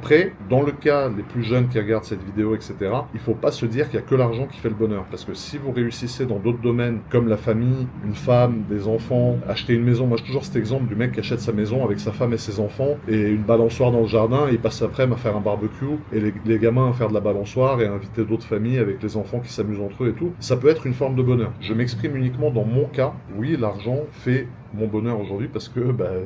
Après, dans le cas les plus jeunes qui regardent cette vidéo, etc., il faut pas se dire qu'il y a que l'argent qui fait le bonheur. Parce que si vous réussissez dans d'autres domaines, comme la famille, une femme, des enfants, acheter une maison, moi j'ai toujours cet exemple du mec qui achète sa maison avec sa femme et ses enfants, et une balançoire dans le jardin, et il passe après à faire un barbecue, et les gamins à faire de la balançoire, et à inviter d'autres familles avec les enfants qui s'amusent entre eux et tout. Ça peut être une forme de bonheur. Je m'exprime uniquement dans mon cas. Oui, l'argent fait mon bonheur aujourd'hui parce que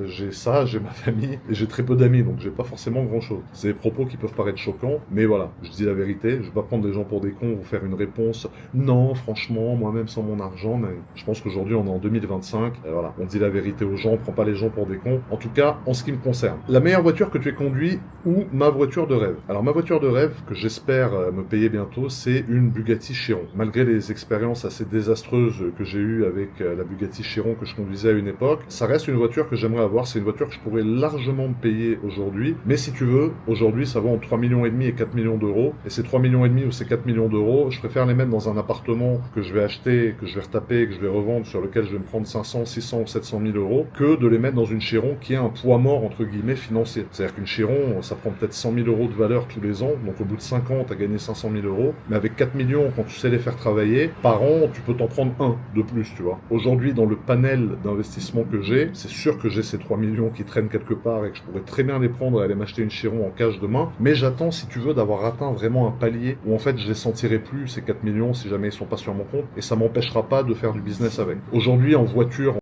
j'ai ça, j'ai ma famille et j'ai très peu d'amis, donc j'ai pas forcément grand chose. C'est des propos qui peuvent paraître choquants, mais voilà, je dis la vérité, je vais pas prendre les gens pour des cons, vous faire une réponse non, franchement, moi-même sans mon argent, mais je pense qu'aujourd'hui on est en 2025, et voilà, on dit la vérité aux gens, on prend pas les gens pour des cons, en tout cas en ce qui me concerne. La meilleure voiture que tu aies conduite ou ma voiture de rêve. Alors ma voiture de rêve, que j'espère me payer bientôt, c'est une Bugatti Chiron. Malgré les expériences assez désastreuses que j'ai eues avec la Bugatti Chiron que je conduisais à une époque, ça reste une voiture que j'aimerais avoir, c'est une voiture que je pourrais largement me payer aujourd'hui, mais si tu veux, aujourd'hui ça vaut entre 3,5 millions et 4 millions d'euros, et ces 3,5 millions ou ces 4 millions d'euros, je préfère les mettre dans un appartement que je vais acheter, que je vais retaper, que je vais revendre, sur lequel je vais me prendre 500, 600 ou 700 000 euros, que de les mettre dans une Chiron qui a un poids mort, entre guillemets, financier. C'est-à-dire qu'une Chiron, ça prend peut-être 100 000 euros de valeur tous les ans, donc au bout de 5 ans, tu as gagné 500 000 euros, mais avec 4 millions, quand tu sais les faire travailler, par an, tu peux t'en prendre un de plus, tu vois. Aujourd'hui, dans le panel d'investissement que j'ai, c'est sûr que j'ai ces 3 millions qui traînent quelque part et que je pourrais très bien les prendre et aller m'acheter une Chiron en cash demain, mais j'attends, si tu veux, d'avoir atteint vraiment un palier où en fait je les sentirai plus, ces 4 millions, si jamais ils sont pas sur mon compte, et ça m'empêchera pas de faire du business avec. Aujourd'hui, en voiture,